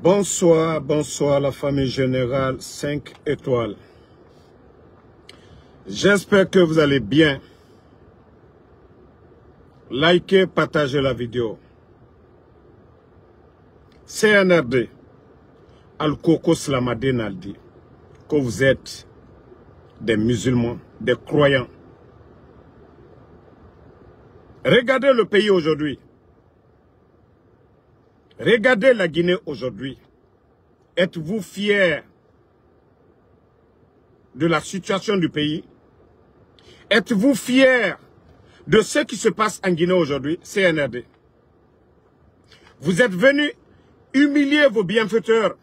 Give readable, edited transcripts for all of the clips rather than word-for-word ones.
Bonsoir, bonsoir la famille générale 5 étoiles. J'espère que vous allez bien. Likez, partagez la vidéo. CNRD, Al-Koko Slamadé Naldi, que vous êtes des musulmans, des croyants. Regardez le pays aujourd'hui. Regardez la Guinée aujourd'hui. Êtes-vous fiers de la situation du pays? Êtes-vous fiers de ce qui se passe en Guinée aujourd'hui? CNRD. Vous êtes venus humilier vos bienfaiteurs.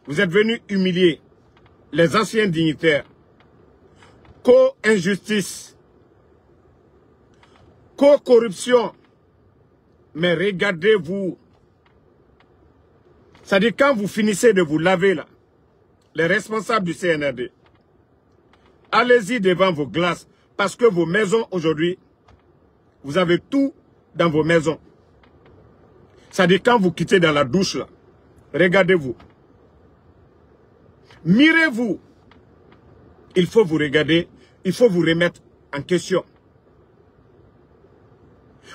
Vous êtes venus humilier les anciens dignitaires. Co-injustice. Co-corruption. Mais regardez-vous. C'est-à-dire quand vous finissez de vous laver là, les responsables du CNRD, allez-y devant vos glaces parce que vos maisons aujourd'hui, vous avez tout dans vos maisons. C'est-à-dire quand vous quittez dans la douche là, regardez-vous. Mirez-vous. Il faut vous regarder, il faut vous remettre en question.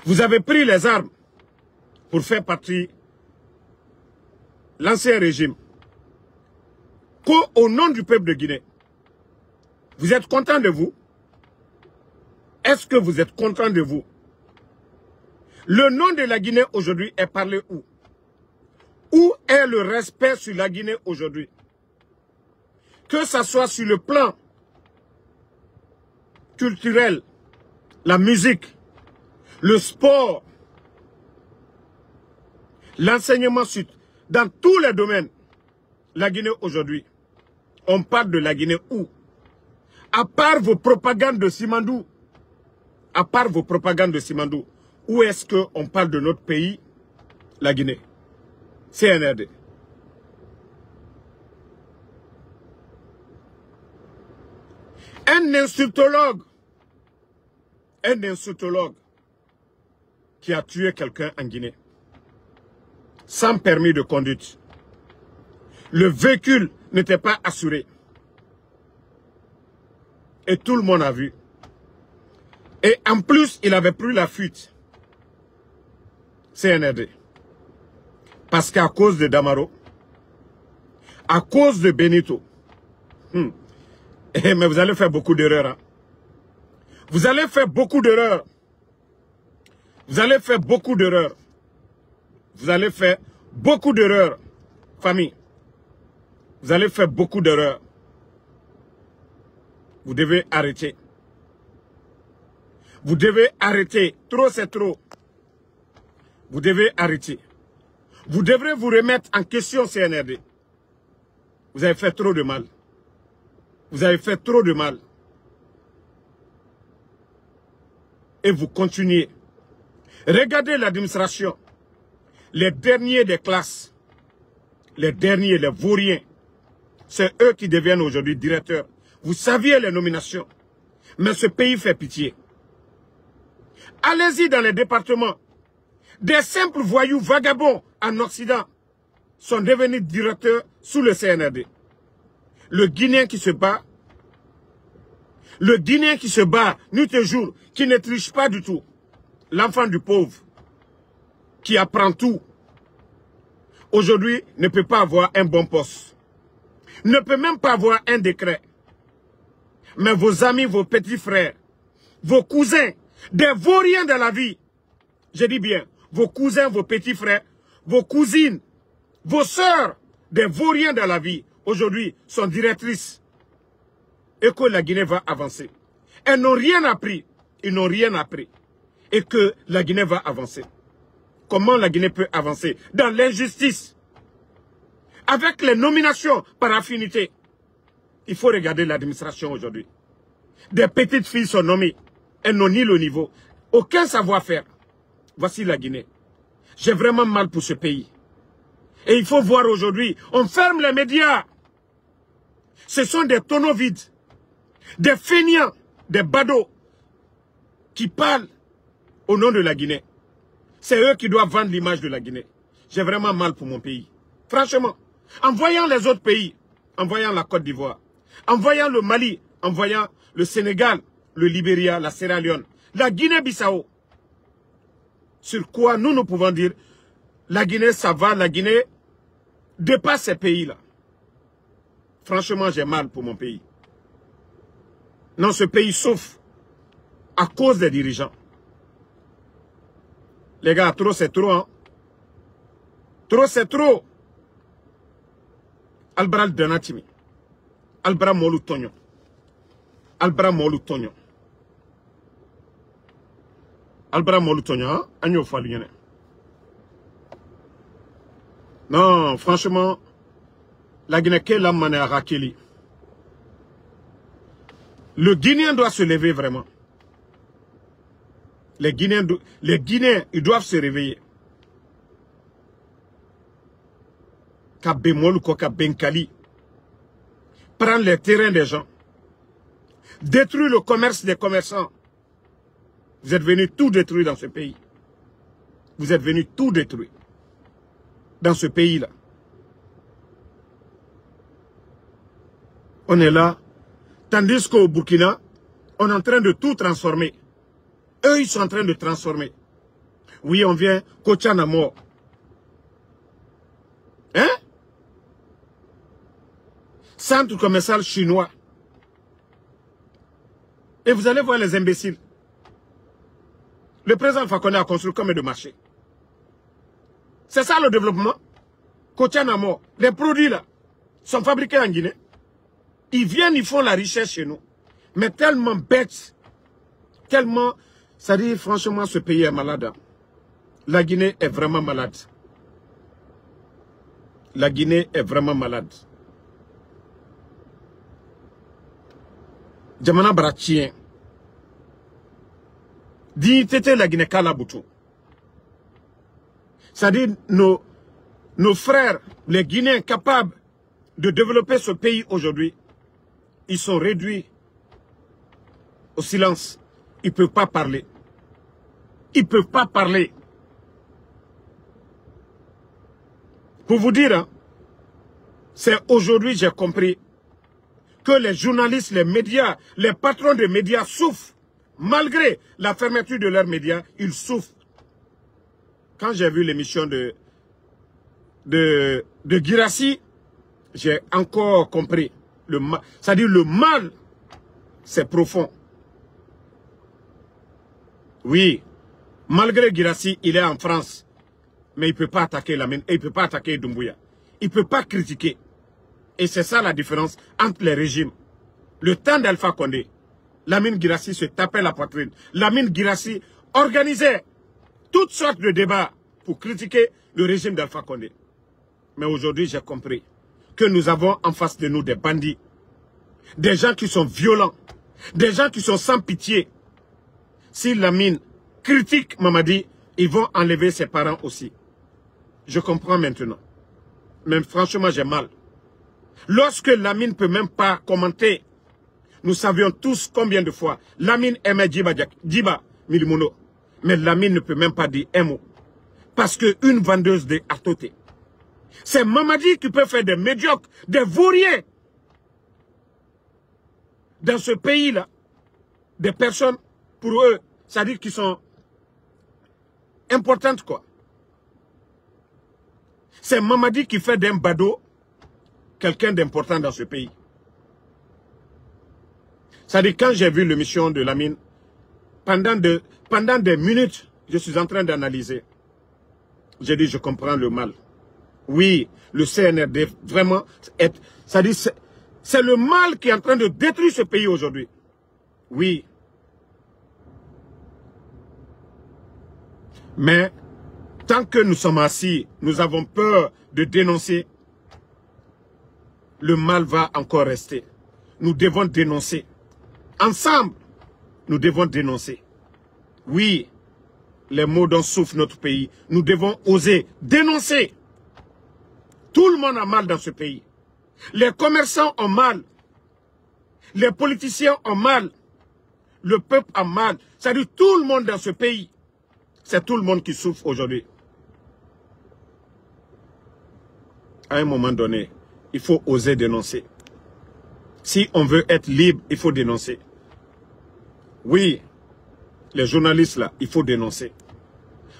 Vous avez pris les armes pour faire partie l'ancien régime, qu'au nom du peuple de Guinée, vous êtes content de vous? Est-ce que vous êtes content de vous? Le nom de la Guinée aujourd'hui est parlé où? Où est le respect sur la Guinée aujourd'hui? Que ce soit sur le plan culturel, la musique, le sport, l'enseignement dans tous les domaines, la Guinée aujourd'hui, on parle de la Guinée où? À part vos propagandes de Simandou, où est-ce qu'on parle de notre pays, la Guinée? CNRD. Un insultologue qui a tué quelqu'un en Guinée, sans permis de conduite. Le véhicule n'était pas assuré. Et tout le monde a vu. Et en plus, il avait pris la fuite. CNRD. Parce qu'à cause de Damaro, à cause de Benito, mais vous allez faire beaucoup d'erreurs. Hein? Vous allez faire beaucoup d'erreurs. Vous allez faire beaucoup d'erreurs. Vous allez faire beaucoup d'erreurs, famille. Vous allez faire beaucoup d'erreurs. Vous devez arrêter. Vous devez arrêter. Trop, c'est trop. Vous devez arrêter. Vous devrez vous remettre en question, CNRD. Vous avez fait trop de mal. Vous avez fait trop de mal. Et vous continuez. Regardez l'administration. Les derniers des classes, les derniers, les vauriens, c'est eux qui deviennent aujourd'hui directeurs. Vous saviez les nominations, mais ce pays fait pitié. Allez-y dans les départements. Des simples voyous vagabonds en Occident sont devenus directeurs sous le CNRD. Le Guinéen qui se bat, nuit et jour, qui ne triche pas du tout, l'enfant du pauvre, qui apprend tout, aujourd'hui ne peut pas avoir un bon poste. Ne peut même pas avoir un décret. Mais vos amis, vos petits frères, vos cousins, des vauriens de la vie, je dis bien, vos cousins, vos petits frères, vos cousines, vos sœurs, des vauriens de la vie, aujourd'hui sont directrices. Et que la Guinée va avancer. Elles n'ont rien appris. Ils n'ont rien appris. Et que la Guinée va avancer. Comment la Guinée peut avancer? Dans l'injustice. Avec les nominations par affinité. Il faut regarder l'administration aujourd'hui. Des petites filles sont nommées. Elles n'ont ni le niveau. Aucun savoir-faire. Voici la Guinée. J'ai vraiment mal pour ce pays. Et il faut voir aujourd'hui, on ferme les médias. Ce sont des tonneaux vides. Des feignants, des badauds qui parlent au nom de la Guinée. C'est eux qui doivent vendre l'image de la Guinée. J'ai vraiment mal pour mon pays. Franchement, en voyant les autres pays, en voyant la Côte d'Ivoire, en voyant le Mali, en voyant le Sénégal, le Libéria, la Sierra Leone, la Guinée-Bissau, sur quoi nous pouvons dire, la Guinée, ça va, la Guinée dépasse ces pays-là. Franchement, j'ai mal pour mon pays. Non, ce pays souffre à cause des dirigeants. Les gars, trop c'est trop, hein. Trop c'est trop. Albral Donatimi. Albra Molu Tonyo. Albra Molu Tonyo. Albra Molu Tonyo, hein. Agno Faluene. Non, franchement, la Guinée, la manière à Rakeli. Le Guinéen doit se lever vraiment. Les Guinéens, ils doivent se réveiller. Kabemoluko, Kabenkali. Prendre les terrains des gens. Détruire le commerce des commerçants. Vous êtes venus tout détruire dans ce pays. Vous êtes venus tout détruire. Dans ce pays-là. On est là. Tandis qu'au Burkina, on est en train de tout transformer. Eux, ils sont en train de transformer. Oui, on vient, Kochan à mort. Hein? Centre commercial chinois. Et vous allez voir les imbéciles. Le président Fakonde a construit combien de marchés? C'est ça le développement? Kochan à mort. Les produits là sont fabriqués en Guinée. Ils viennent, ils font la richesse chez nous. Mais tellement bêtes, tellement... Ça dit, franchement, ce pays est malade. La Guinée est vraiment malade. La Guinée est vraiment malade. Djamana Bratien. Dignité la Guinée Kalabutu. Ça dit, nos frères, les Guinéens capables de développer ce pays aujourd'hui, ils sont réduits au silence. Ils ne peuvent pas parler. Ils ne peuvent pas parler. Pour vous dire, hein, c'est aujourd'hui j'ai compris que les journalistes, les médias, les patrons des médias souffrent. Malgré la fermeture de leurs médias, ils souffrent. Quand j'ai vu l'émission de Guirassy, j'ai encore compris. C'est-à-dire le mal, c'est profond. Oui, malgré Guirassy, il est en France. Mais il ne peut pas attaquer Lamine, et il ne peut pas attaquer Doumbouya. Il ne peut pas critiquer. Et c'est ça la différence entre les régimes. Le temps d'Alpha Condé, Lamine Guirassy se tapait la poitrine. Lamine Guirassy organisait toutes sortes de débats pour critiquer le régime d'Alpha Condé. Mais aujourd'hui, j'ai compris que nous avons en face de nous des bandits, des gens qui sont violents, des gens qui sont sans pitié. Si Lamine critique Mamadi, ils vont enlever ses parents aussi. Je comprends maintenant. Mais franchement, j'ai mal. Lorsque Lamine ne peut même pas commenter, nous savions tous combien de fois Lamine aimait Djiba Milimono. Mais Lamine ne peut même pas dire un mot. Parce qu'une vendeuse de Artoté, c'est Mamadi qui peut faire des médiocres, des vauriens. Dans ce pays-là, des personnes, pour eux, c'est-à-dire qui sont importantes, quoi. C'est Mamadi qui fait d'un badaud quelqu'un d'important dans ce pays. C'est-à-dire, quand j'ai vu l'émission de Lamine, pendant des minutes, je suis en train d'analyser. J'ai dit, je comprends le mal. Oui, le CNRD, vraiment, c'est-à-dire, c'est le mal qui est en train de détruire ce pays aujourd'hui. Oui. Mais, tant que nous sommes assis, nous avons peur de dénoncer, le mal va encore rester. Nous devons dénoncer. Ensemble, nous devons dénoncer. Oui, les maux dont souffre notre pays, nous devons oser dénoncer. Tout le monde a mal dans ce pays. Les commerçants ont mal. Les politiciens ont mal. Le peuple a mal. C'est-à-dire tout le monde dans ce pays. C'est tout le monde qui souffre aujourd'hui. à un moment donné, il faut oser dénoncer. Si on veut être libre, il faut dénoncer. Oui, les journalistes là, il faut dénoncer.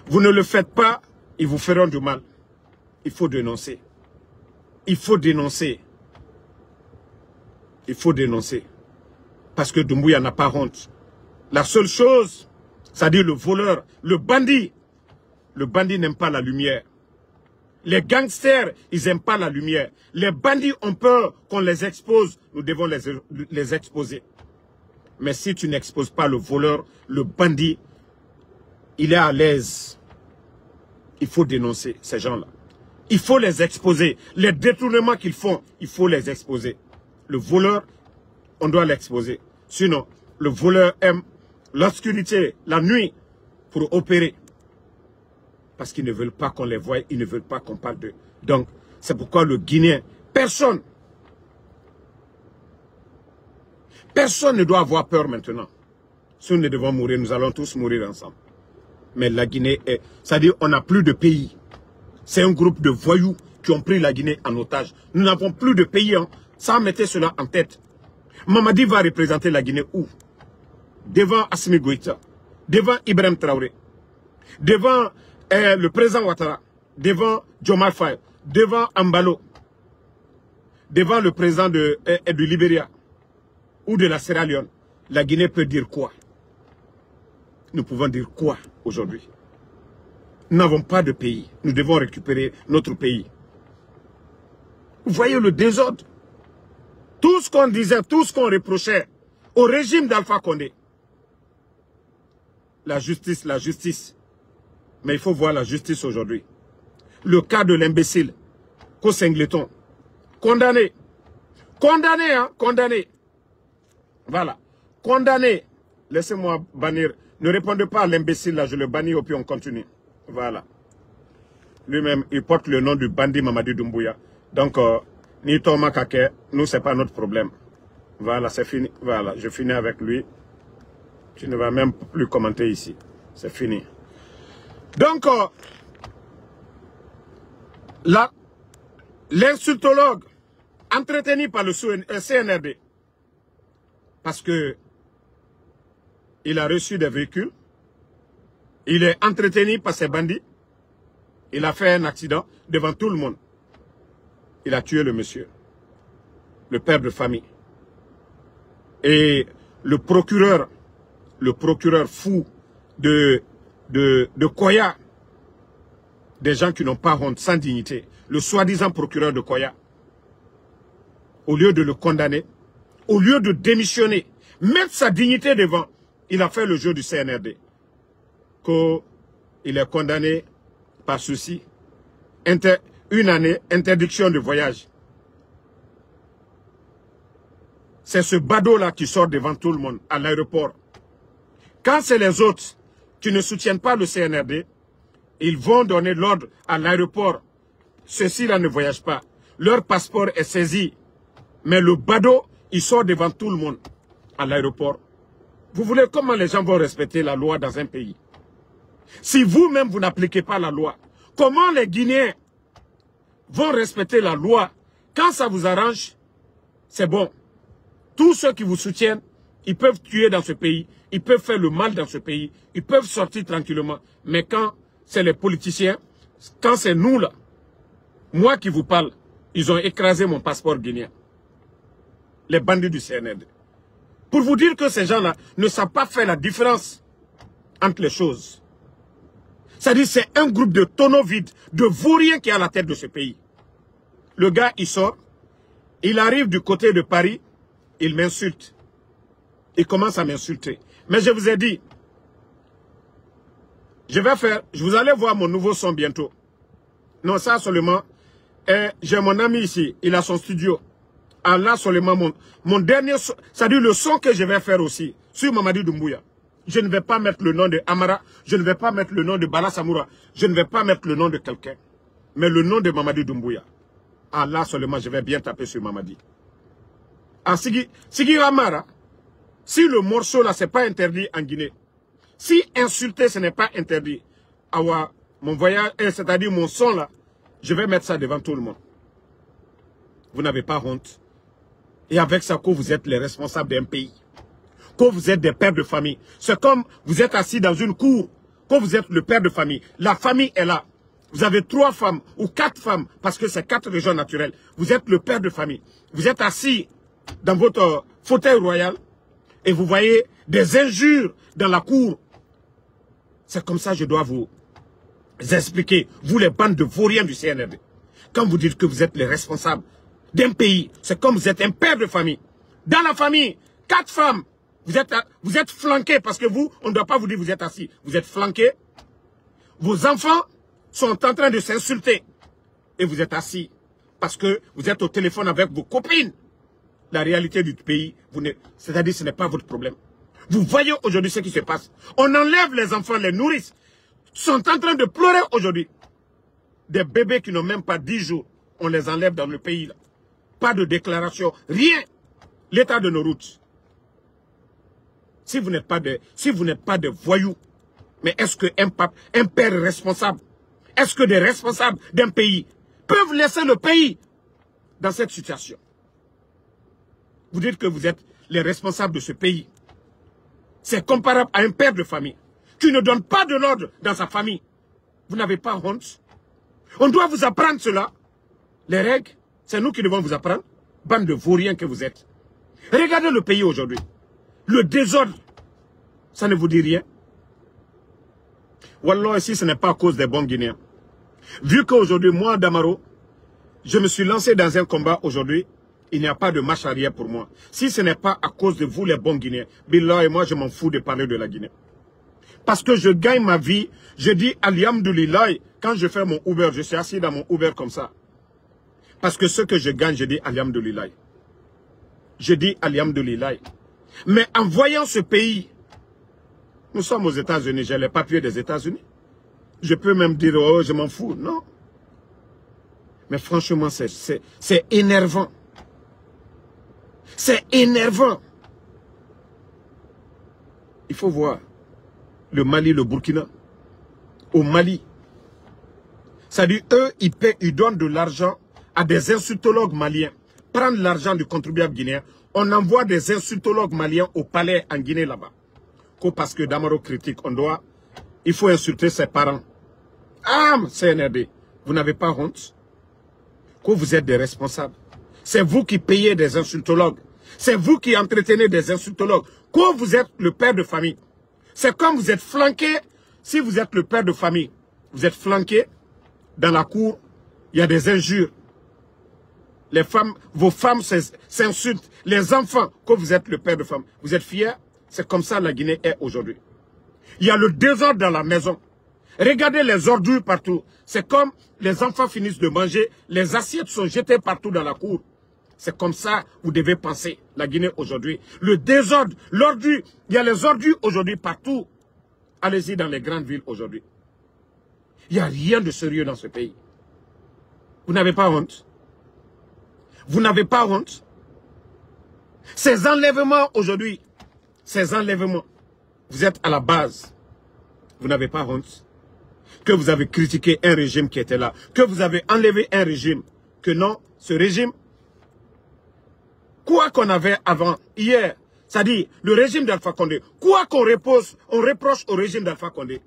Vous ne le faites pas, ils vous feront du mal. Il faut dénoncer. Il faut dénoncer. Il faut dénoncer. Parce que Doumbouya n'a pas honte. La seule chose, c'est-à-dire le voleur, le bandit n'aime pas la lumière. Les gangsters, ils n'aiment pas la lumière. Les bandits ont peur qu'on les expose. Nous devons les exposer. Mais si tu n'exposes pas le voleur, le bandit, il est à l'aise. Il faut dénoncer ces gens-là. Il faut les exposer. Les détournements qu'ils font, il faut les exposer. Le voleur, on doit l'exposer. Sinon, le voleur aime l'obscurité, la nuit, pour opérer. Parce qu'ils ne veulent pas qu'on les voie, ils ne veulent pas qu'on parle d'eux. Donc, c'est pourquoi le Guinéen, personne ne doit avoir peur maintenant. Si nous devons mourir, nous allons tous mourir ensemble. Mais la Guinée est... C'est-à-dire, on n'a plus de pays. C'est un groupe de voyous qui ont pris la Guinée en otage. Nous n'avons plus de pays. Hein. Ça, mettez cela en tête. Mamadi va représenter la Guinée où? Devant Assimi Goïta, devant Ibrahim Traoré, devant le président Ouattara, devant Diomaye Faye, devant Ambalo, devant le président du Libéria ou de la Sierra Leone. La Guinée peut dire quoi? Nous pouvons dire quoi aujourd'hui? Nous n'avons pas de pays. Nous devons récupérer notre pays. Vous voyez le désordre. Tout ce qu'on disait, tout ce qu'on reprochait au régime d'Alpha Condé. La justice, la justice. Mais il faut voir la justice aujourd'hui. Le cas de l'imbécile, Kosengleton, condamné. Condamné, hein, condamné. Voilà. Condamné. Laissez-moi bannir. Ne répondez pas à l'imbécile là, je le bannis et puis on continue. Voilà. Lui-même, il porte le nom du bandit Mamadi Doumbouya. Donc, ni Thomas Kake, nous, c'est pas notre problème. Voilà, c'est fini. Voilà, je finis avec lui. Tu ne vas même plus commenter ici. C'est fini. Donc, l'insultologue entretenu par le CNRD, parce que il a reçu des véhicules, il est entretenu par ces bandits, il a fait un accident devant tout le monde. Il a tué le monsieur, le père de famille. Et le procureur fou de Koya, des gens qui n'ont pas honte, sans dignité, le soi-disant procureur de Koya, au lieu de le condamner, au lieu de démissionner, mettre sa dignité devant, il a fait le jeu du CNRD. Qu'il est condamné par ceci, une année, interdiction de voyage. C'est ce badaud-là qui sort devant tout le monde à l'aéroport. Quand c'est les autres qui ne soutiennent pas le CNRD, ils vont donner l'ordre à l'aéroport. Ceux-ci-là ne voyagent pas. Leur passeport est saisi. Mais le badaud, il sort devant tout le monde à l'aéroport. Vous voulez comment les gens vont respecter la loi dans un pays? Si vous-même, vous n'appliquez pas la loi, comment les Guinéens vont respecter la loi? Quand ça vous arrange, c'est bon. Tous ceux qui vous soutiennent, ils peuvent tuer dans ce pays, ils peuvent faire le mal dans ce pays, ils peuvent sortir tranquillement. Mais quand c'est les politiciens, quand c'est nous là, moi qui vous parle, ils ont écrasé mon passeport guinéen. Les bandits du CNRD. Pour vous dire que ces gens-là ne savent pas faire la différence entre les choses. C'est-à-dire c'est un groupe de tonneaux vides, de vauriens qui est à la tête de ce pays. Le gars, il sort, il arrive du côté de Paris, il m'insulte. Il commence à m'insulter. Mais je vous ai dit, vous allez voir mon nouveau son bientôt. Non, ça seulement, j'ai mon ami ici, il a son studio. Ah là seulement mon dernier son, c'est-à-dire le son que je vais faire aussi, sur Mamadi Doumbouya. Je ne vais pas mettre le nom de Amara, je ne vais pas mettre le nom de Bala Samoura, je ne vais pas mettre le nom de quelqu'un, mais le nom de Mamadi Doumbouya. Ah là seulement, je vais bien taper sur Mamadi. Ah, Sigi Amara, si le morceau là, c'est pas interdit en Guinée, si insulter ce n'est pas interdit, mon voyage, c'est-à-dire mon son là, je vais mettre ça devant tout le monde. Vous n'avez pas honte. Et avec ça, que vous êtes les responsables d'un pays. Que vous êtes des pères de famille. C'est comme vous êtes assis dans une cour. Que vous êtes le père de famille. La famille est là. Vous avez 3 femmes ou 4 femmes, parce que c'est 4 régions naturelles. Vous êtes le père de famille. Vous êtes assis dans votre fauteuil royal et vous voyez des injures dans la cour. C'est comme ça que je dois vous expliquer, vous les bandes de vauriens du CNRD. Quand vous dites que vous êtes les responsables d'un pays, c'est comme vous êtes un père de famille. Dans la famille, 4 femmes, vous êtes flanqués parce que vous, on ne doit pas vous dire que vous êtes assis. Vous êtes flanqués. Vos enfants sont en train de s'insulter. Et vous êtes assis parce que vous êtes au téléphone avec vos copines. La réalité du pays, c'est-à-dire ce n'est pas votre problème. Vous voyez aujourd'hui ce qui se passe. On enlève les enfants, les nourrices. Sont en train de pleurer aujourd'hui. Des bébés qui n'ont même pas 10 jours. On les enlève dans le pays. Là. Pas de déclaration, rien. L'état de nos routes. Si vous n'êtes pas des voyous, mais est-ce qu'un père responsable, est-ce que des responsables d'un pays peuvent laisser le pays dans cette situation? Vous dites que vous êtes les responsables de ce pays. C'est comparable à un père de famille qui ne donne pas de l'ordre dans sa famille. Vous n'avez pas honte? On doit vous apprendre cela. Les règles, c'est nous qui devons vous apprendre. Bande de vauriens que vous êtes. Regardez le pays aujourd'hui. Le désordre, ça ne vous dit rien? Wallah, ici, ce n'est pas à cause des bons Guinéens. Vu qu'aujourd'hui, moi, Damaro, je me suis lancé dans un combat aujourd'hui, il n'y a pas de marche arrière pour moi. Si ce n'est pas à cause de vous, les bons Guinéens, Billah et moi, je m'en fous de parler de la Guinée. Parce que je gagne ma vie, je dis Alhamdoulilah, quand je fais mon Uber, je suis assis dans mon Uber comme ça. Parce que ce que je gagne, je dis Alhamdoulilah. Je dis Alhamdoulilah. Mais en voyant ce pays, nous sommes aux États-Unis, j'ai les papiers des États-Unis. Je peux même dire, oh, je m'en fous. Non. Mais franchement, c'est énervant. C'est énervant. Il faut voir le Mali, le Burkina. Au Mali. C'est-à-dire, eux, ils donnent de l'argent à des insultologues maliens. Prendre l'argent du contribuable guinéen. On envoie des insultologues maliens au palais en Guinée là-bas. Parce que Damaro critique, il faut insulter ses parents. Ah, CNRD, vous n'avez pas honte? Que vous êtes des responsables. C'est vous qui payez des insultologues. C'est vous qui entretenez des insultologues. Que vous êtes le père de famille. C'est comme vous êtes flanqué. Si vous êtes le père de famille, vous êtes flanqué dans la cour, il y a des injures. Les femmes, vos femmes s'insultent. Les enfants, que vous êtes le père de famille. Vous êtes fiers? C'est comme ça la Guinée est aujourd'hui. Il y a le désordre dans la maison. Regardez les ordures partout. C'est comme les enfants finissent de manger, les assiettes sont jetées partout dans la cour. C'est comme ça vous devez penser la Guinée aujourd'hui. Le désordre, l'ordure, il y a les ordures aujourd'hui partout. Allez-y dans les grandes villes aujourd'hui. Il n'y a rien de sérieux dans ce pays. Vous n'avez pas honte? Vous n'avez pas honte? Ces enlèvements aujourd'hui, ces enlèvements, vous êtes à la base. Vous n'avez pas honte? Que vous avez critiqué un régime qui était là. Que vous avez enlevé un régime. Que non, ce régime, quoi qu'on avait avant, hier, c'est-à-dire le régime d'Alpha Condé, quoi qu'on reproche au régime d'Alpha Condé,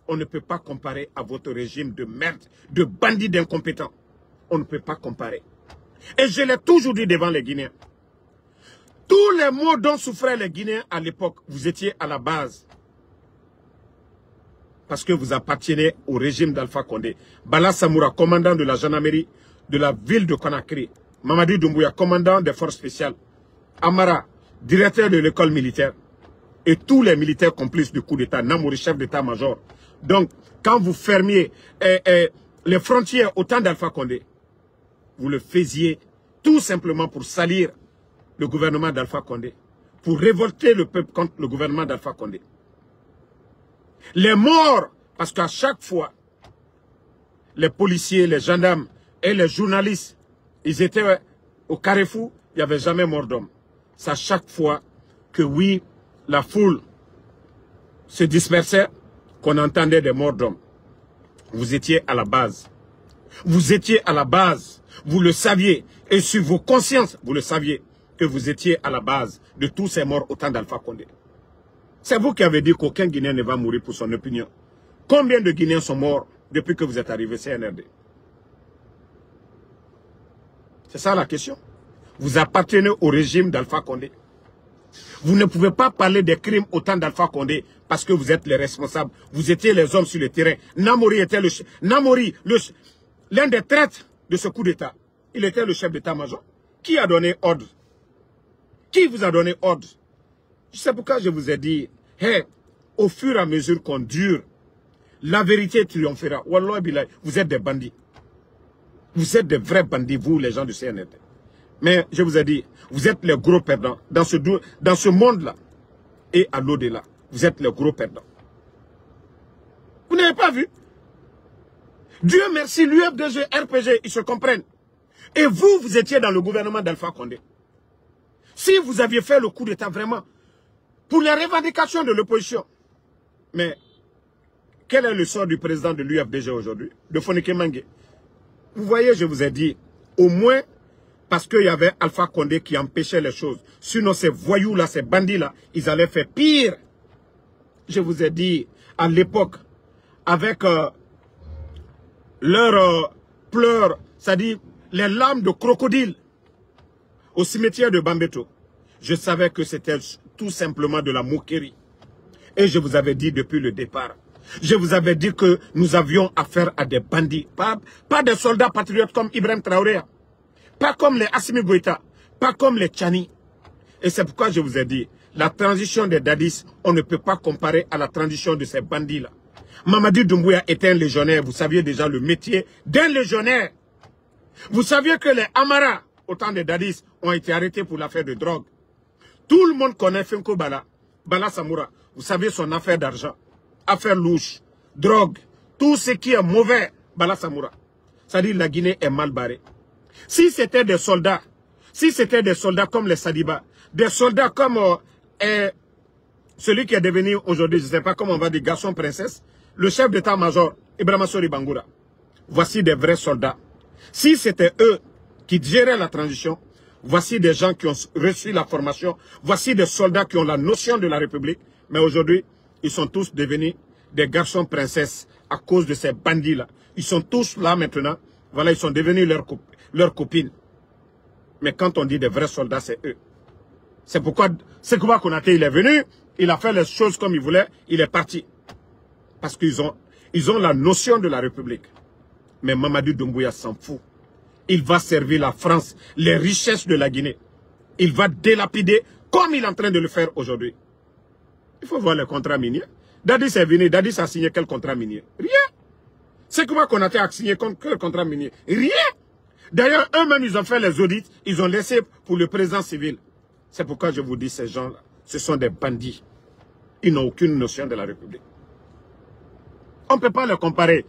on ne peut pas comparer à votre régime de merde, de bandits d'incompétents. On ne peut pas comparer. Et je l'ai toujours dit devant les Guinéens. Tous les maux dont souffraient les Guinéens à l'époque, vous étiez à la base. Parce que vous appartenez au régime d'Alpha Condé. Bala Samoura, commandant de la gendarmerie de la ville de Conakry. Mamadi Doumbouya, commandant des forces spéciales. Amara, directeur de l'école militaire. Et tous les militaires complices du coup d'État. Namouri, chef d'état-major. Donc, quand vous fermiez les frontières au temps d'Alpha Condé, vous le faisiez tout simplement pour salir le gouvernement d'Alpha Condé. Pour révolter le peuple contre le gouvernement d'Alpha Condé. Les morts, parce qu'à chaque fois, les policiers, les gendarmes et les journalistes, ils étaient au carrefour, il n'y avait jamais mort d'homme. C'est à chaque fois que oui, la foule se dispersait, qu'on entendait des morts d'hommes. Vous étiez à la base. Vous étiez à la base, vous le saviez, et sur vos consciences, vous le saviez, que vous étiez à la base de tous ces morts au temps d'Alpha Condé. C'est vous qui avez dit qu'aucun Guinéen ne va mourir pour son opinion. Combien de Guinéens sont morts depuis que vous êtes arrivé CNRD? C'est ça la question. Vous appartenez au régime d'Alpha Condé. Vous ne pouvez pas parler des crimes au temps d'Alpha Condé parce que vous êtes les responsables. Vous étiez les hommes sur le terrain. Namori était l'un des traîtres de ce coup d'État. Il était le chef d'état-major. Qui a donné ordre? Qui vous a donné ordre? C'est pourquoi je vous ai dit, hey, au fur et à mesure qu'on dure, la vérité triomphera. Wallah billah, vous êtes des bandits. Vous êtes des vrais bandits, vous, les gens du CNRD. Mais je vous ai dit, vous êtes les gros perdants. Dans ce monde-là et à l'au-delà, vous êtes les gros perdants. Vous n'avez pas vu? Dieu merci, l'UFDG, RPG, ils se comprennent. Et vous, vous étiez dans le gouvernement d'Alpha Condé. Si vous aviez fait le coup d'État vraiment pour les revendications de l'opposition. Mais quel est le sort du président de l'UFDG aujourd'hui? De Fonike Mangue. Vous voyez, je vous ai dit, au moins parce qu'il y avait Alpha Condé qui empêchait les choses. Sinon, ces voyous-là, ces bandits-là, ils allaient faire pire. Je vous ai dit, à l'époque, avec leurs pleurs, c'est-à-dire les larmes de crocodile au cimetière de Bambeto, je savais que c'était tout simplement de la moquerie. Et je vous avais dit depuis le départ, je vous avais dit que nous avions affaire à des bandits, pas des soldats patriotes comme Ibrahim Traoré, pas comme les Assimi Goïta, pas comme les Tchani. Et c'est pourquoi je vous ai dit, la transition des Dadis, on ne peut pas comparer à la transition de ces bandits-là. Mamadi Doumbouya était un légionnaire, vous saviez déjà le métier d'un légionnaire. Vous saviez que les Amara, au temps des Dadis, ont été arrêtés pour l'affaire de drogue. Tout le monde connaît Fenko Bala, Bala Samoura. Vous savez son affaire d'argent, affaire louche, drogue, tout ce qui est mauvais, Bala Samoura. C'est-à-dire la Guinée est mal barrée. Si c'était des soldats comme les Sadiba, des soldats comme celui qui est devenu aujourd'hui, je ne sais pas comment on va dire, garçon princesse, le chef d'état-major, Ibrahima Sori Bangoura. Voici des vrais soldats. Si c'était eux qui géraient la transition, voici des gens qui ont reçu la formation, voici des soldats qui ont la notion de la République, mais aujourd'hui, ils sont tous devenus des garçons princesses à cause de ces bandits-là. Ils sont tous là maintenant, voilà, ils sont devenus leurs copines. Mais quand on dit des vrais soldats, c'est eux. C'est pourquoi Sékou Konaté, il est venu, il a fait les choses comme il voulait, il est parti. Parce qu'ils ont la notion de la République. Mais Mamadou Doumbouya s'en fout. Il va servir la France, les richesses de la Guinée. Il va délapider comme il est en train de le faire aujourd'hui. Il faut voir les contrats miniers. Dadis est venu, Dadis a signé quel contrat minier? Rien. Sékou Konaté a signé quel contrat minier? Rien. D'ailleurs, eux-mêmes, ils ont fait les audits, ils ont laissé pour le président civil. C'est pourquoi je vous dis, ces gens-là, ce sont des bandits. Ils n'ont aucune notion de la République. On ne peut pas les comparer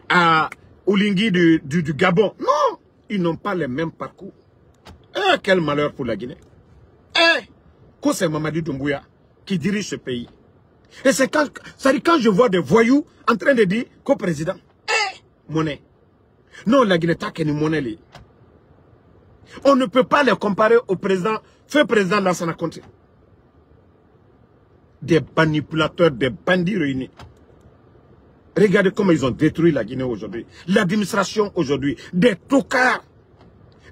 à Oulingui du Gabon. Non, ils n'ont pas les mêmes parcours. Eh, quel malheur pour la Guinée. Eh, que c'est Mamadi Doumbouya qui dirige ce pays. Et c'est quand je vois des voyous en train de dire qu'au président, eh, monnaie. Non, la Guinée n'a qu'une monnaie. On ne peut pas les comparer au président, feu président Lansana Conté. Des manipulateurs, des bandits réunis. Regardez comment ils ont détruit la Guinée aujourd'hui. L'administration aujourd'hui, des tocards,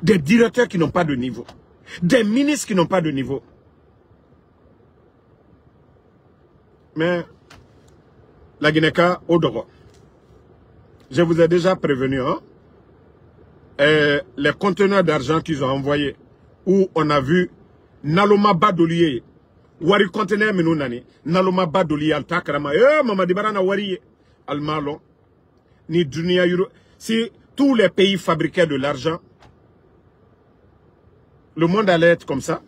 des directeurs qui n'ont pas de niveau, des ministres qui n'ont pas de niveau. Mais la Guinée-Ka, au droit. Je vous ai déjà prévenu, hein? Les conteneurs d'argent qu'ils ont envoyés, où on a vu Naloma Badoliye, Wari conteneur Menounani, Naloma Badoliye, Al-Takrama, Mamadi Barana Wari, Al-Malon, ni Dunia Euro. Si tous les pays fabriquaient de l'argent, le monde allait être comme ça.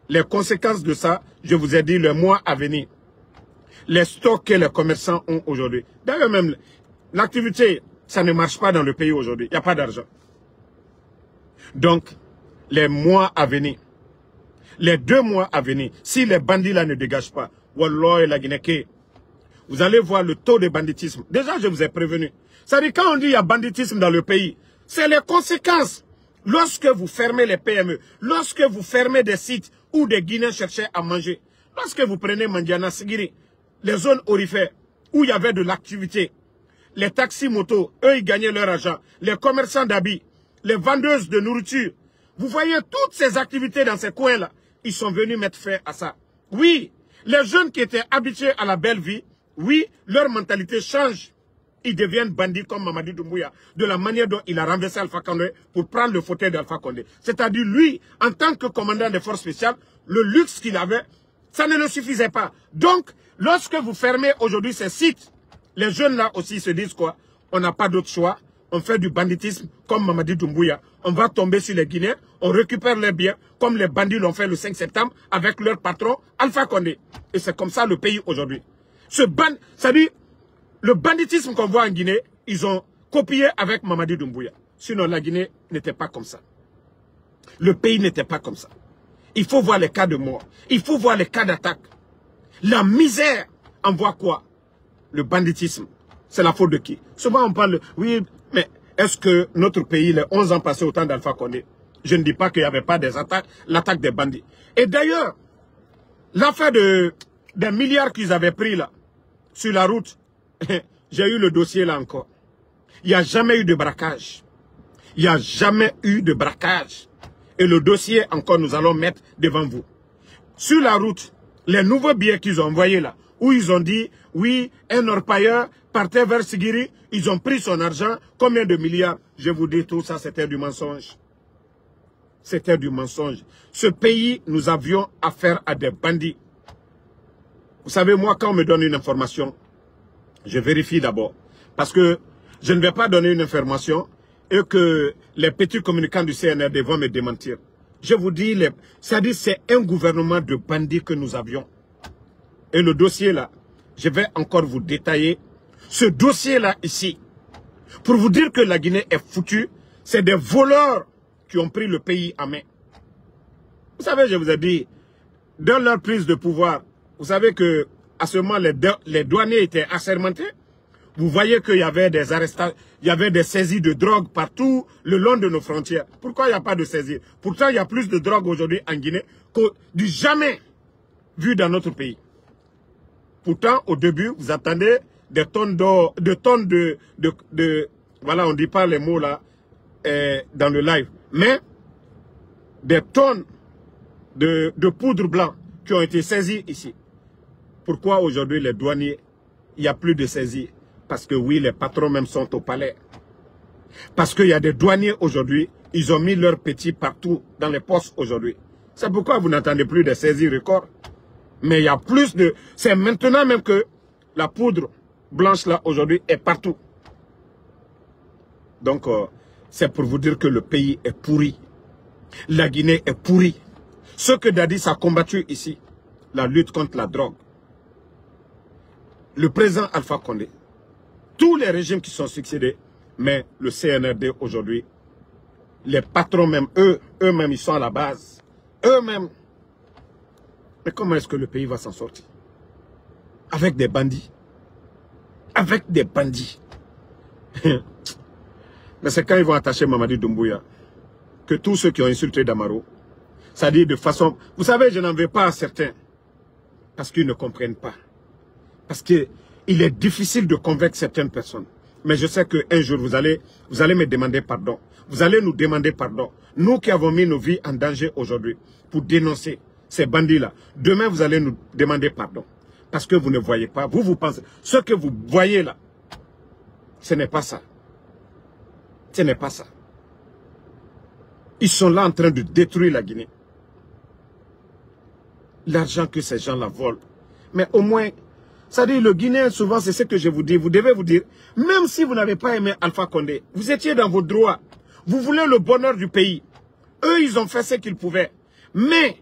Les conséquences de ça, je vous ai dit le mois à venir. Les stocks que les commerçants ont aujourd'hui. D'ailleurs même, l'activité, ça ne marche pas dans le pays aujourd'hui. Il n'y a pas d'argent. Donc, les mois à venir, les 2 mois à venir, si les bandits là ne dégagent pas, Wallah et la Guinée, vous allez voir le taux de banditisme. Déjà, je vous ai prévenu. C'est-à-dire, quand on dit qu'il y a banditisme dans le pays, c'est les conséquences. Lorsque vous fermez les PME, lorsque vous fermez des sites où des Guinéens cherchaient à manger, lorsque vous prenez Mandiana Sigiri, les zones orifères où il y avait de l'activité, les taxis motos, eux, ils gagnaient leur argent, les commerçants d'habits, les vendeuses de nourriture, vous voyez toutes ces activités dans ces coins-là, ils sont venus mettre fin à ça. Oui, les jeunes qui étaient habitués à la belle vie, oui, leur mentalité change. Ils deviennent bandits comme Mamadi Doumbouya, de la manière dont il a renversé Alpha Condé pour prendre le fauteuil d'Alpha Condé. C'est-à-dire, lui, en tant que commandant des forces spéciales, le luxe qu'il avait, ça ne le suffisait pas. Donc, lorsque vous fermez aujourd'hui ces sites, les jeunes là aussi se disent quoi? On n'a pas d'autre choix. On fait du banditisme comme Mamadi Doumbouya. On va tomber sur les Guinéens, on récupère leurs biens comme les bandits l'ont fait le 5 septembre avec leur patron Alpha Condé. Et c'est comme ça le pays aujourd'hui. C'est-à-dire, le banditisme qu'on voit en Guinée, ils ont copié avec Mamadi Doumbouya. Sinon, la Guinée n'était pas comme ça. Le pays n'était pas comme ça. Il faut voir les cas de mort. Il faut voir les cas d'attaque. La misère envoie quoi? Le banditisme. C'est la faute de qui? Souvent on parle, oui, mais est-ce que notre pays, les 11 ans passés au temps d'Alpha Condé, je ne dis pas qu'il n'y avait pas des attaques, l'attaque des bandits. Et d'ailleurs, l'affaire des milliards qu'ils avaient pris là, sur la route, j'ai eu le dossier là encore. Il n'y a jamais eu de braquage. Il n'y a jamais eu de braquage. Et le dossier encore nous allons mettre devant vous. Sur la route, les nouveaux billets qu'ils ont envoyés là, où ils ont dit, oui, un orpailleur partait vers Sigiri, ils ont pris son argent, combien de milliards? Je vous dis tout ça, c'était du mensonge. C'était du mensonge. Ce pays, nous avions affaire à des bandits. Vous savez, moi, quand on me donne une information, je vérifie d'abord. Parce que je ne vais pas donner une information et que les petits communicants du CNRD vont me démentir. Je vous dis, c'est-à-dire c'est un gouvernement de bandits que nous avions. Et le dossier là, je vais encore vous détailler. Ce dossier là ici, pour vous dire que la Guinée est foutue, c'est des voleurs qui ont pris le pays en main. Vous savez, je vous ai dit, dans leur prise de pouvoir, vous savez que à ce moment, les douaniers étaient assermentés. Vous voyez qu'il y avait des arrestations, il y avait des saisies de drogue partout le long de nos frontières. Pourquoi il n'y a pas de saisie? Pourtant, il y a plus de drogue aujourd'hui en Guinée que du jamais vu dans notre pays. Pourtant, au début, vous attendez des tonnes d'or, voilà, on ne dit pas les mots là dans le live, mais des tonnes de poudre blanc qui ont été saisies ici. Pourquoi aujourd'hui les douaniers, il n'y a plus de saisie? Parce que oui, les patrons même sont au palais. Parce qu'il y a des douaniers aujourd'hui, ils ont mis leurs petits partout dans les postes aujourd'hui. C'est pourquoi vous n'entendez plus de saisies records. Mais il y a plus de... C'est maintenant même que la poudre blanche là aujourd'hui est partout. Donc c'est pour vous dire que le pays est pourri. La Guinée est pourrie. Ce que Dadis a combattu ici, la lutte contre la drogue. Le président Alpha Condé, tous les régimes qui sont succédés, mais le CNRD aujourd'hui, les patrons même, eux-mêmes, ils sont à la base. Eux-mêmes. Mais comment est-ce que le pays va s'en sortir? Avec des bandits. Avec des bandits. Mais c'est quand ils vont attacher Mamadi Doumbouya que tous ceux qui ont insulté Damaro, c'est-à-dire de façon... Vous savez, je n'en veux pas à certains. Parce qu'ils ne comprennent pas. Parce qu'il est difficile de convaincre certaines personnes. Mais je sais qu'un jour, vous allez me demander pardon. Vous allez nous demander pardon. Nous qui avons mis nos vies en danger aujourd'hui pour dénoncer ces bandits-là. Demain, vous allez nous demander pardon. Parce que vous ne voyez pas. Vous pensez. Ce que vous voyez là, ce n'est pas ça. Ce n'est pas ça. Ils sont là en train de détruire la Guinée. L'argent que ces gens-là volent. Mais au moins... Ça dit, le Guinéen, souvent, c'est ce que je vous dis. Vous devez vous dire, même si vous n'avez pas aimé Alpha Condé, vous étiez dans vos droits. Vous voulez le bonheur du pays. Eux, ils ont fait ce qu'ils pouvaient. Mais,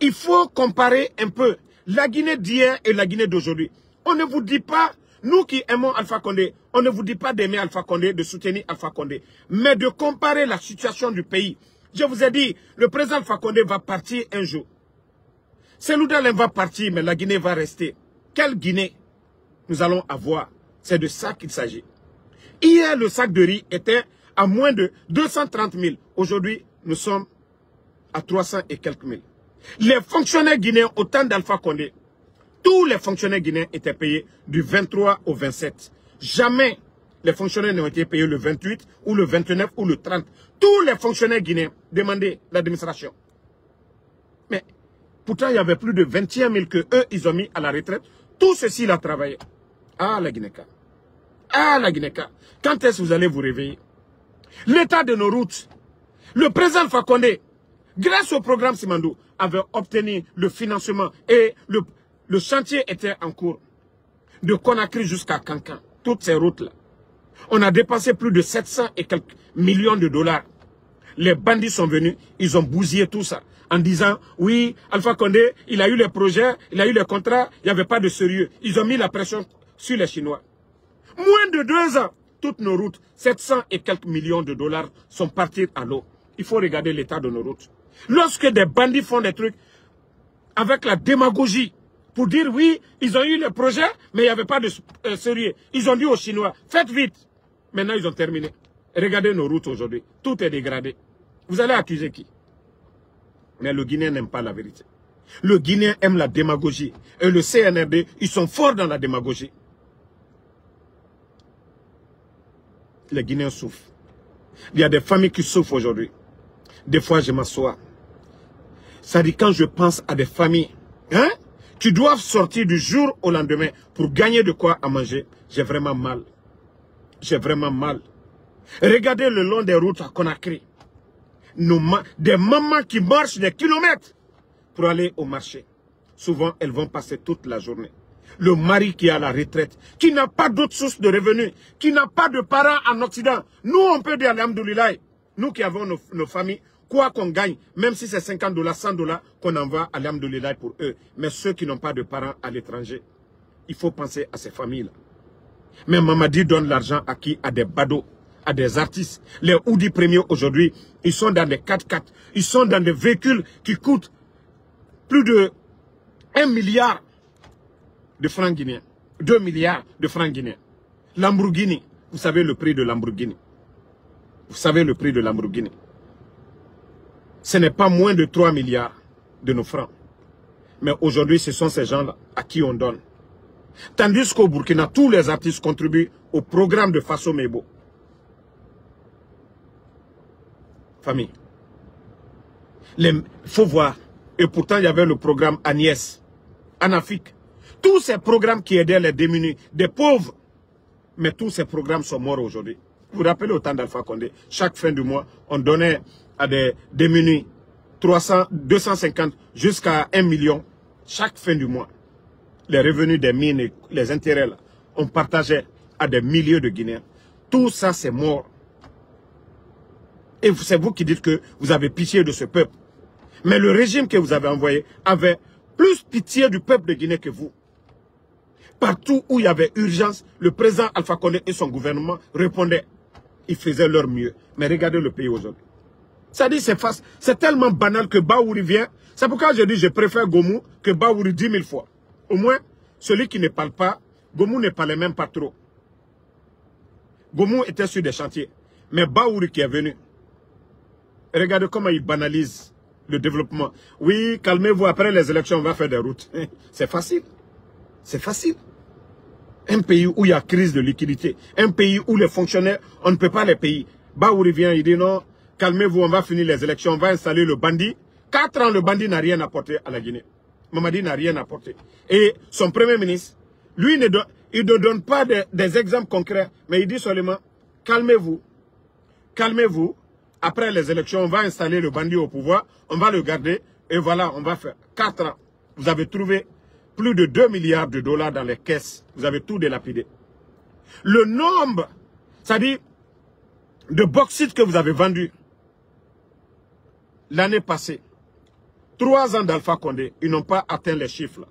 il faut comparer un peu la Guinée d'hier et la Guinée d'aujourd'hui. On ne vous dit pas, nous qui aimons Alpha Condé, on ne vous dit pas d'aimer Alpha Condé, de soutenir Alpha Condé, mais de comparer la situation du pays. Je vous ai dit, le président Alpha Condé va partir un jour. Selou Dalein va partir, mais la Guinée va rester. Quelle Guinée? nous allons avoir. C'est de ça qu'il s'agit. Hier, le sac de riz était à moins de 230 000. Aujourd'hui, nous sommes à 300 et quelques mille. Les fonctionnaires guinéens, au temps d'Alpha Condé, tous les fonctionnaires guinéens étaient payés du 23 au 27. Jamais les fonctionnaires n'ont été payés le 28 ou le 29 ou le 30. Tous les fonctionnaires guinéens demandaient l'administration. Mais pourtant, il y avait plus de 21 000 que eux, ils ont mis à la retraite. Tout ceci, il a travaillé. Ah, la Guinée-Ca. Ah, la Guinée-Ca. Quand est-ce que vous allez vous réveiller? L'état de nos routes. Le président Alpha Condé, grâce au programme Simandou, avait obtenu le financement et le chantier était en cours. De Conakry jusqu'à Kankan. Toutes ces routes-là. On a dépensé plus de 700 et quelques millions de dollars. Les bandits sont venus, ils ont bousillé tout ça. En disant, oui, Alpha Condé, il a eu les projets, il a eu les contrats, il n'y avait pas de sérieux. Ils ont mis la pression sur les Chinois. Moins de 2 ans, toutes nos routes, 700 et quelques millions de dollars sont partis à l'eau. Il faut regarder l'état de nos routes. Lorsque des bandits font des trucs avec la démagogie, pour dire oui, ils ont eu les projets, mais il n'y avait pas de sérieux. Ils ont dit aux Chinois, faites vite. Maintenant, ils ont terminé. Regardez nos routes aujourd'hui. Tout est dégradé. Vous allez accuser qui? Mais le Guinéen n'aime pas la vérité. Le Guinéen aime la démagogie. Et le CNRD, ils sont forts dans la démagogie. Les Guinéens souffrent. Il y a des familles qui souffrent aujourd'hui. Des fois, je m'assois. Ça dit, quand je pense à des familles, hein, qui doivent sortir du jour au lendemain pour gagner de quoi à manger, j'ai vraiment mal. J'ai vraiment mal. Regardez le long des routes à Conakry. Des mamans qui marchent des kilomètres pour aller au marché. Souvent, elles vont passer toute la journée. Le mari qui est à la retraite, qui n'a pas d'autre source de revenus, qui n'a pas de parents en Occident. Nous, on peut dire alhamdoulilah. Nous qui avons nos familles, quoi qu'on gagne, même si c'est 50 $, 100 $, qu'on envoie alhamdoulilah pour eux. Mais ceux qui n'ont pas de parents à l'étranger, il faut penser à ces familles-là. Mais Mamadi donne l'argent à qui? À des badauds, à des artistes. Les Oudi premiers aujourd'hui, ils sont dans des 4x4. Ils sont dans des véhicules qui coûtent plus de 1 milliard de francs guinéens. 2 milliards de francs guinéens. Lamborghini, vous savez le prix de Lamborghini. Vous savez le prix de Lamborghini. Ce n'est pas moins de 3 milliards de nos francs. Mais aujourd'hui, ce sont ces gens-là à qui on donne. Tandis qu'au Burkina, tous les artistes contribuent au programme de Faso Mebo. Famille. Il faut voir. Et pourtant, il y avait le programme Agnès, en Afrique. Tous ces programmes qui aidaient les démunis, des pauvres. Mais tous ces programmes sont morts aujourd'hui. Vous vous rappelez au temps d'Alpha Condé, chaque fin du mois, on donnait à des démunis 300, 250 jusqu'à 1 million chaque fin du mois. Les revenus des mines et les intérêts, là, on partageait à des milliers de Guinéens. Tout ça, c'est mort. Et c'est vous qui dites que vous avez pitié de ce peuple. Mais le régime que vous avez envoyé avait plus pitié du peuple de Guinée que vous. Partout où il y avait urgence, le président Alpha Condé et son gouvernement répondaient. Ils faisaient leur mieux. Mais regardez le pays aujourd'hui. Ça dit, c'est tellement banal que Baouri vient. C'est pourquoi je dis je préfère Gomou que Baouri 10 000 fois. Au moins, celui qui ne parle pas, Gomou ne parlait même pas trop. Gomou était sur des chantiers. Mais Baouri qui est venu, regardez comment il banalise le développement. Oui, calmez-vous, après les élections, on va faire des routes. C'est facile. C'est facile. Un pays où il y a crise de liquidité, un pays où les fonctionnaires, on ne peut pas les payer. Baouri vient, il dit non, calmez-vous, on va finir les élections, on va installer le bandit. 4 ans, le bandit n'a rien apporté à la Guinée. Mamadi n'a rien apporté. Et son premier ministre, lui, il ne donne pas des exemples concrets, mais il dit seulement, calmez-vous, calmez-vous. Après les élections, on va installer le bandit au pouvoir, on va le garder, et voilà, on va faire 4 ans. Vous avez trouvé plus de 2 milliards de dollars dans les caisses. Vous avez tout délapidé. Le nombre, c'est-à-dire, de bauxite que vous avez vendu l'année passée, 3 ans d'Alpha Condé, ils n'ont pas atteint les chiffres. Là.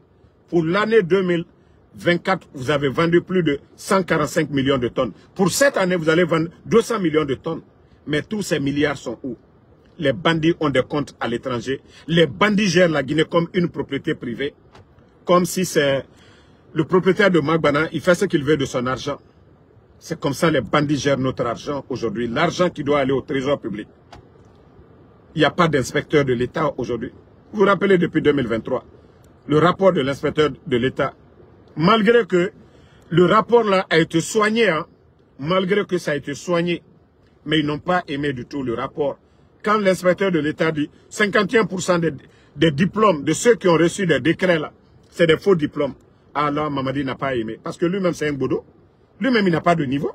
Pour l'année 2024, vous avez vendu plus de 145 millions de tonnes. Pour cette année, vous allez vendre 200 millions de tonnes. Mais tous ces milliards sont où? Les bandits ont des comptes à l'étranger. Les bandits gèrent la Guinée comme une propriété privée. Comme si c'est le propriétaire de Magbana, il fait ce qu'il veut de son argent. C'est comme ça les bandits gèrent notre argent aujourd'hui. L'argent qui doit aller au trésor public. Il n'y a pas d'inspecteur de l'État aujourd'hui. Vous vous rappelez depuis 2023, le rapport de l'inspecteur de l'État, malgré que le rapport là a été soigné, hein, malgré que ça a été soigné, mais ils n'ont pas aimé du tout le rapport. Quand l'inspecteur de l'État dit 51% des diplômes de ceux qui ont reçu des décrets là, c'est des faux diplômes. Alors Mamadi n'a pas aimé. Parce que lui-même c'est un bodo. Lui-même il n'a pas de niveau.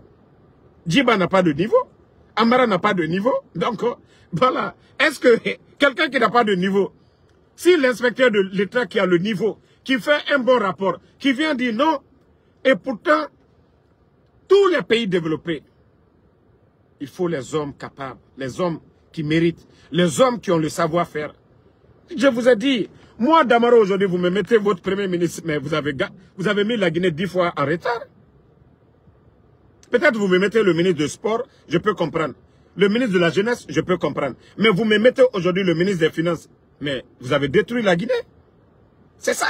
Djiba n'a pas de niveau. Amara n'a pas de niveau. Donc voilà. Est-ce que quelqu'un qui n'a pas de niveau, si l'inspecteur de l'État qui a le niveau, qui fait un bon rapport, qui vient dire non, et pourtant, tous les pays développés, il faut les hommes capables, les hommes qui méritent, les hommes qui ont le savoir-faire. Je vous ai dit, moi, Damaro, aujourd'hui, vous me mettez votre premier ministre, mais vous avez mis la Guinée 10 fois en retard. Peut-être vous me mettez le ministre de Sport, je peux comprendre. Le ministre de la Jeunesse, je peux comprendre. Mais vous me mettez aujourd'hui le ministre des Finances. Mais vous avez détruit la Guinée. C'est ça.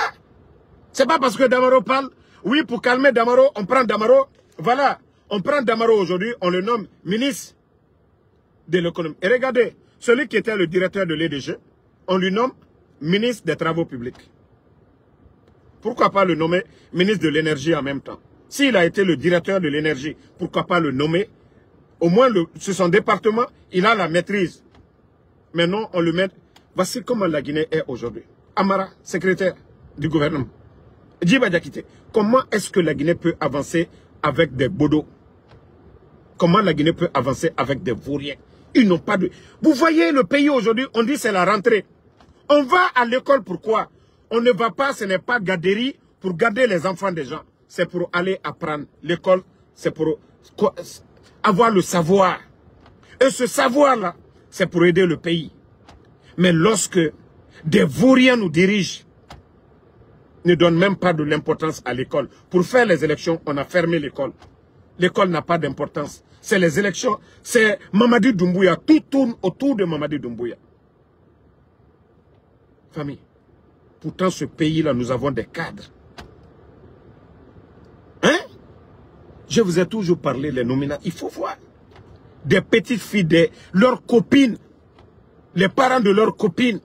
C'est pas parce que Damaro parle. Oui, pour calmer Damaro, on prend Damaro. Voilà. On prend Damaro aujourd'hui, on le nomme ministre de l'économie. Et regardez, celui qui était le directeur de l'EDG, on lui nomme ministre des Travaux publics. Pourquoi pas le nommer ministre de l'énergie en même temps? S'il a été le directeur de l'énergie, pourquoi pas le nommer? Au moins, sur son département, il a la maîtrise. Maintenant, on le met. Voici comment la Guinée est aujourd'hui. Amara, secrétaire du gouvernement. Djiba Diakité, comment est-ce que la Guinée peut avancer avec des bodos? Comment la Guinée peut avancer avec des vauriens? Ils n'ont pas de... Vous voyez le pays aujourd'hui, on dit c'est la rentrée. On va à l'école, pourquoi? On ne va pas, ce n'est pas garderie pour garder les enfants des gens. C'est pour aller apprendre. L'école, c'est pour avoir le savoir. Et ce savoir-là, c'est pour aider le pays. Mais lorsque des vauriens nous dirigent, ne donnent même pas de l'importance à l'école. Pour faire les élections, on a fermé l'école. L'école n'a pas d'importance. C'est les élections, c'est Mamadi Doumbouya. Tout tourne autour de Mamadi Doumbouya. Famille, pourtant ce pays-là, nous avons des cadres. Hein? Je vous ai toujours parlé les nominats. Il faut voir. Des petites filles, leurs copines, les parents de leurs copines.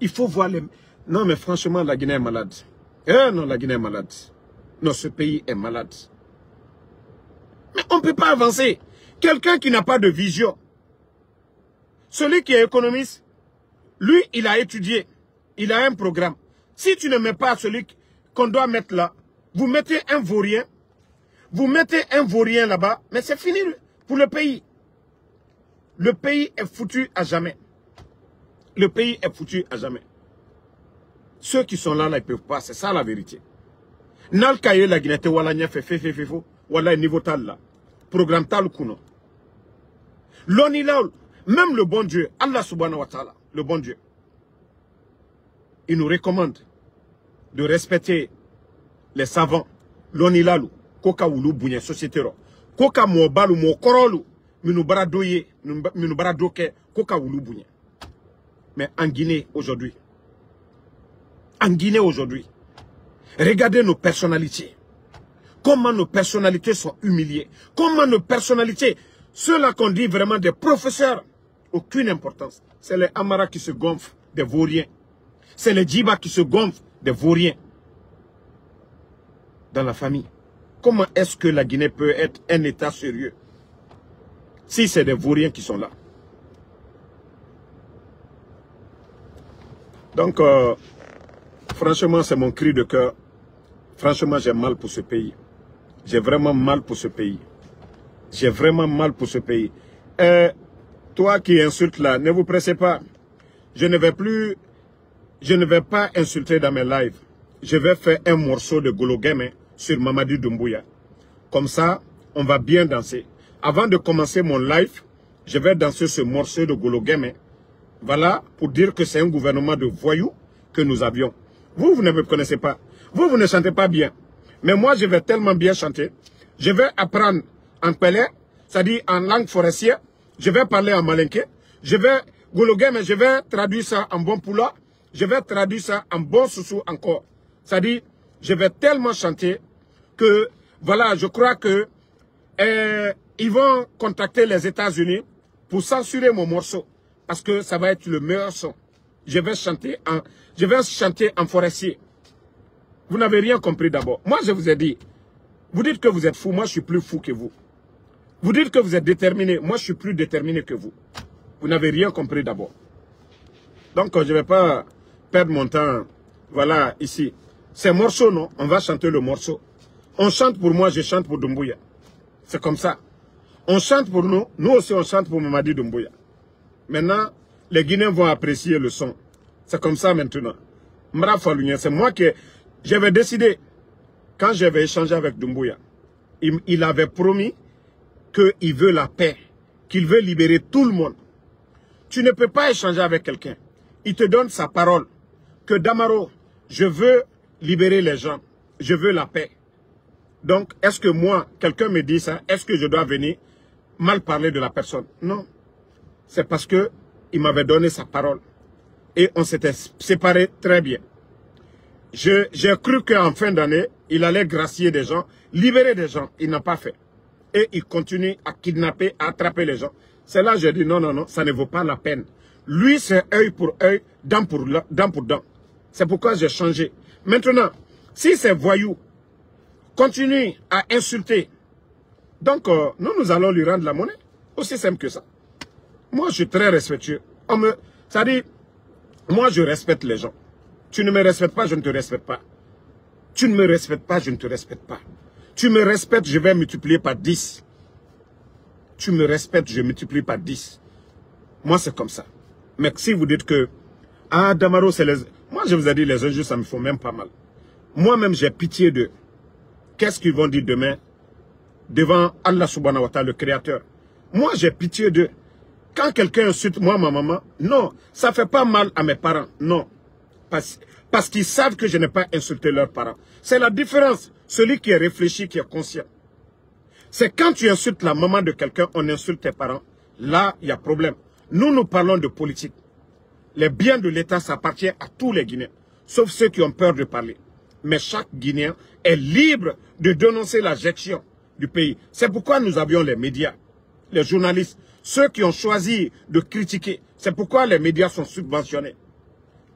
Il faut voir les... Non, mais franchement, la Guinée est malade. Non, la Guinée est malade. Non, ce pays est malade. Mais on ne peut pas avancer. Quelqu'un qui n'a pas de vision. Celui qui est économiste, lui, il a étudié. Il a un programme. Si tu ne mets pas celui qu'on doit mettre là, vous mettez un vaurien. Vous mettez un vaurien là-bas, mais c'est fini pour le pays. Le pays est foutu à jamais. Le pays est foutu à jamais. Ceux qui sont là, ils ne peuvent pas. C'est ça la vérité. Nal kaye la Guinée, wala nya fait wala niveau tal là. Programme tal kuno. L'oni là, même le bon Dieu, Allah subhanahu wa ta'ala, le bon Dieu, il nous recommande de respecter les savants. L'oni là, koka wulu bunye société ro. Koka mo balu mo korolu, minu baradoye, minu baradoke, koka wulu bunye. Mais en Guinée aujourd'hui, regardez nos personnalités. Comment nos personnalités sont humiliées. Comment nos personnalités, ceux-là qu'on dit vraiment des professeurs, aucune importance. C'est les Amara qui se gonflent des vauriens. C'est les Djiba qui se gonflent des vauriens. Dans la famille. Comment est-ce que la Guinée peut être un État sérieux si c'est des vauriens qui sont là? Donc, franchement, c'est mon cri de cœur. Franchement, j'ai mal pour ce pays. J'ai vraiment mal pour ce pays. J'ai vraiment mal pour ce pays. Toi qui insultes là, ne vous pressez pas. Je ne vais pas insulter dans mes lives. Je vais faire un morceau de Golo Game sur Mamadi Doumbouya. Comme ça, on va bien danser. Avant de commencer mon live, je vais danser ce morceau de Golo Game. Voilà, pour dire que c'est un gouvernement de voyous que nous avions. Vous, vous ne me connaissez pas. Vous, vous ne chantez pas bien. Mais moi, je vais tellement bien chanter. Je vais apprendre en pelé, c'est-à-dire en langue forestière. Je vais parler en malinké. Je vais gologuer, mais je vais traduire ça en bon poula. Je vais traduire ça en bon soussou encore. C'est-à-dire, Je vais tellement chanter que, voilà, je crois que ils vont contacter les États-Unis pour censurer mon morceau. Parce que ça va être le meilleur son. Je vais chanter en forestier. Vous n'avez rien compris d'abord. Moi, je vous ai dit, vous dites que vous êtes fou, moi je suis plus fou que vous. Vous dites que vous êtes déterminé, moi je suis plus déterminé que vous. Vous n'avez rien compris d'abord. Donc, je ne vais pas perdre mon temps, voilà, ici. C'est morceau, non? On va chanter le morceau. On chante pour moi, je chante pour Doumbouya. C'est comme ça. On chante pour nous, nous aussi on chante pour Mamadi Doumbouya. Maintenant, les Guinéens vont apprécier le son. C'est comme ça maintenant. Mra Falounia, c'est moi qui... J'avais décidé, quand j'avais échangé avec Doumbouya, il avait promis qu'il veut la paix, qu'il veut libérer tout le monde. Tu ne peux pas échanger avec quelqu'un. Il te donne sa parole que Damaro, je veux libérer les gens, je veux la paix. Donc, est-ce que moi, quelqu'un me dit ça, est-ce que je dois venir mal parler de la personne? Non. C'est parce que il m'avait donné sa parole. Et on s'était séparés très bien. J'ai cru qu'en fin d'année, il allait gracier des gens, libérer des gens. Il n'a pas fait. Et il continue à kidnapper, à attraper les gens. C'est là que j'ai dit non, non, non, ça ne vaut pas la peine. Lui, c'est œil pour œil, dent pour dent. C'est pourquoi j'ai changé. Maintenant, si ces voyous continuent à insulter, donc nous allons lui rendre la monnaie. Aussi simple que ça. Moi, je suis très respectueux. Ça dit, moi, je respecte les gens. Tu ne me respectes pas, je ne te respecte pas. Tu ne me respectes pas, je ne te respecte pas. Tu me respectes, je vais multiplier par 10. Tu me respectes, je multiplie par 10. Moi, c'est comme ça. Mais si vous dites que, ah, Damaro, c'est les... Moi, je vous ai dit, les injures, ça me fait même pas mal. Moi-même, j'ai pitié d'eux. Qu'est-ce qu'ils vont dire demain devant Allah subhanahu wa ta'ala, le Créateur? Moi, j'ai pitié d'eux. Quand quelqu'un insulte moi, ma maman, non, ça ne fait pas mal à mes parents. Non. Parce qu'ils savent que je n'ai pas insulté leurs parents. C'est la différence. Celui qui est réfléchi, qui est conscient. C'est quand tu insultes la maman de quelqu'un, on insulte tes parents. Là, il y a problème. Nous parlons de politique. Les biens de l'État, ça appartient à tous les Guinéens. Sauf ceux qui ont peur de parler. Mais chaque Guinéen est libre de dénoncer la gestion du pays. C'est pourquoi nous avions les médias, les journalistes, ceux qui ont choisi de critiquer. C'est pourquoi les médias sont subventionnés.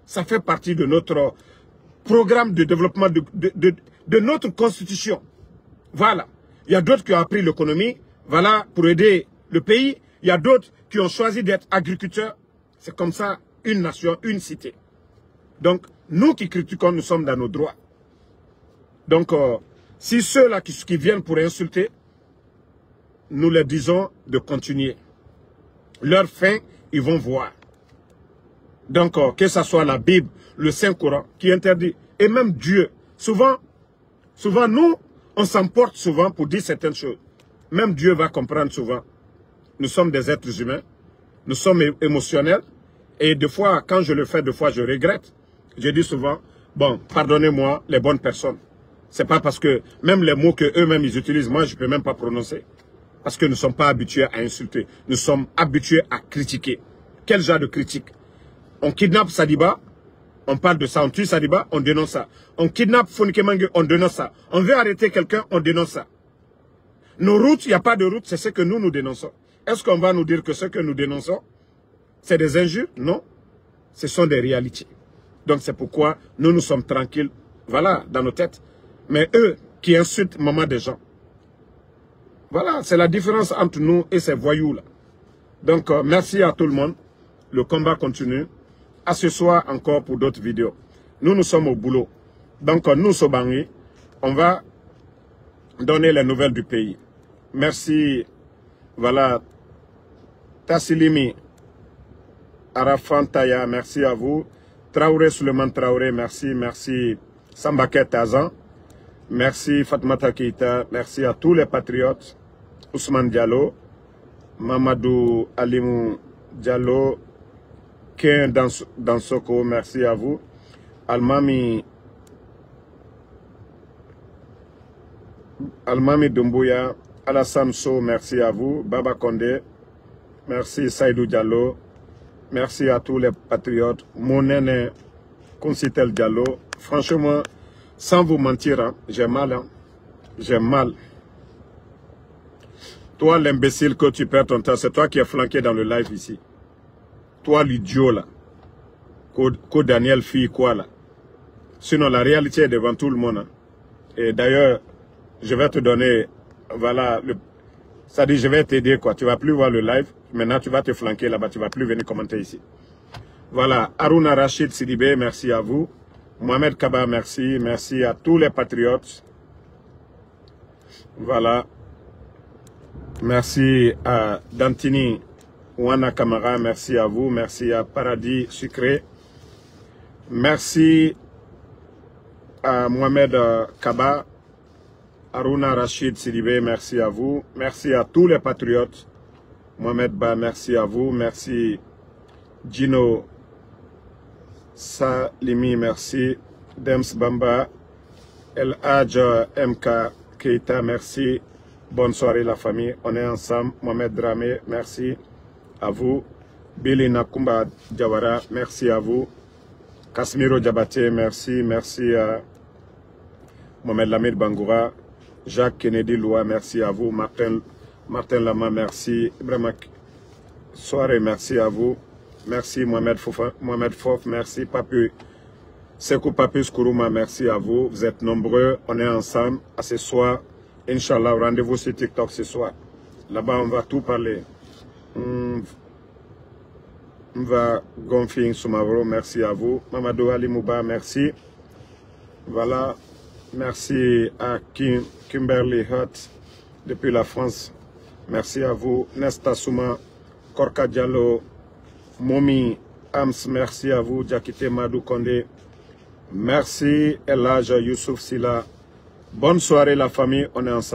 Ça fait partie de notre programme de développement de notre constitution. Voilà. Il y a d'autres qui ont appris l'économie, voilà, pour aider le pays. Il y a d'autres qui ont choisi d'être agriculteurs. C'est comme ça, une nation, une cité. Donc, nous qui critiquons, nous sommes dans nos droits. Donc, si ceux-là qui viennent pour insulter, nous leur disons de continuer. Leur fin, ils vont voir. Donc, que ce soit la Bible, le Saint-Coran, qui interdit, et même Dieu. Souvent, nous, on s'emporte souvent pour dire certaines choses. Même Dieu va comprendre souvent. Nous sommes des êtres humains, nous sommes émotionnels, et des fois, quand je le fais, des fois, je regrette. Je dis souvent, bon, pardonnez-moi les bonnes personnes. C'est pas parce que, même les mots que eux-mêmes ils utilisent, moi, je peux même pas prononcer. Parce que nous ne sommes pas habitués à insulter. Nous sommes habitués à critiquer. Quel genre de critique? On kidnappe Sadiba, on parle de ça, on tue Sadiba, on dénonce ça. On kidnappe Fonike Mange, on dénonce ça. On veut arrêter quelqu'un, on dénonce ça. Nos routes, il n'y a pas de route, c'est ce que nous dénonçons. Est-ce qu'on va nous dire que ce que nous dénonçons, c'est des injures? Non. Ce sont des réalités. Donc c'est pourquoi nous sommes tranquilles, voilà, dans nos têtes. Mais eux qui insultent maman des gens. Voilà, c'est la différence entre nous et ces voyous-là. Donc, merci à tout le monde. Le combat continue. À ce soir encore pour d'autres vidéos. Nous sommes au boulot. Donc, nous, Sobangi, on va donner les nouvelles du pays. Merci. Voilà. Tassilimi Arafantaya, merci à vous. Traoré Suleiman Traoré, merci. Merci Sambaket Tazan. Merci Fatmata Keita. Merci à tous les patriotes. Ousmane Diallo. Mamadou Alimou Diallo. Ken Dansoko, merci à vous. Almami Doumbouya. Alassane So, merci à vous. Baba Condé. Merci Saïdou Diallo. Merci à tous les patriotes. Monene Consitel Diallo. Franchement, Sans vous mentir, hein, j'ai mal. Hein. J'ai mal. Toi, l'imbécile, que tu perds ton temps, c'est toi qui es flanqué dans le live ici. Toi, l'idiot, là. Que Daniel fille, quoi, là. Sinon, la réalité est devant tout le monde. Hein. Et d'ailleurs, je vais te donner, voilà, ça dit, je vais t'aider, quoi. Tu vas plus voir le live. Maintenant, tu vas te flanquer là-bas. Tu vas plus venir commenter ici. Voilà. Haruna Rachid Sidibé, merci à vous. Mohamed Kaba, merci. Merci à tous les patriotes. Voilà. Merci à Dantini Ouana Kamara, merci à vous. Merci à Paradis Sucré. Merci à Mohamed Kaba, Haruna Rachid Sidibé, merci à vous. Merci à tous les patriotes. Mohamed Ba, merci à vous. Merci Gino Salimi, merci. Dems Bamba, El Hadj MK Keita, merci. Bonne soirée la famille, on est ensemble. Mohamed Dramé, merci à vous. Billy Nakumba Diawara, merci à vous. Kasmiro Diabaté, merci. Merci à Mohamed Lamid Bangoura. Jacques Kennedy Loua, merci à vous. Martin Lama, merci. Ibrahim Soirée, merci à vous. Merci Mohamed Fof, merci. Papu Sekou Papus Kourouma, merci à vous. Vous êtes nombreux, on est ensemble. À ce soir. Inch'Allah, rendez-vous sur TikTok ce soir. Là-bas, on va tout parler. On va gonfler Soumavro, merci à vous. Mamadou Ali Mouba, merci. Voilà. Merci à Kimberly Hutt depuis la France. Merci à vous. Nesta Souma, Korka Diallo, Momi Ams, merci à vous. Diakité Madou Kondé. Merci. Elhaj Youssouf Silla. Bonne soirée la famille, on est ensemble.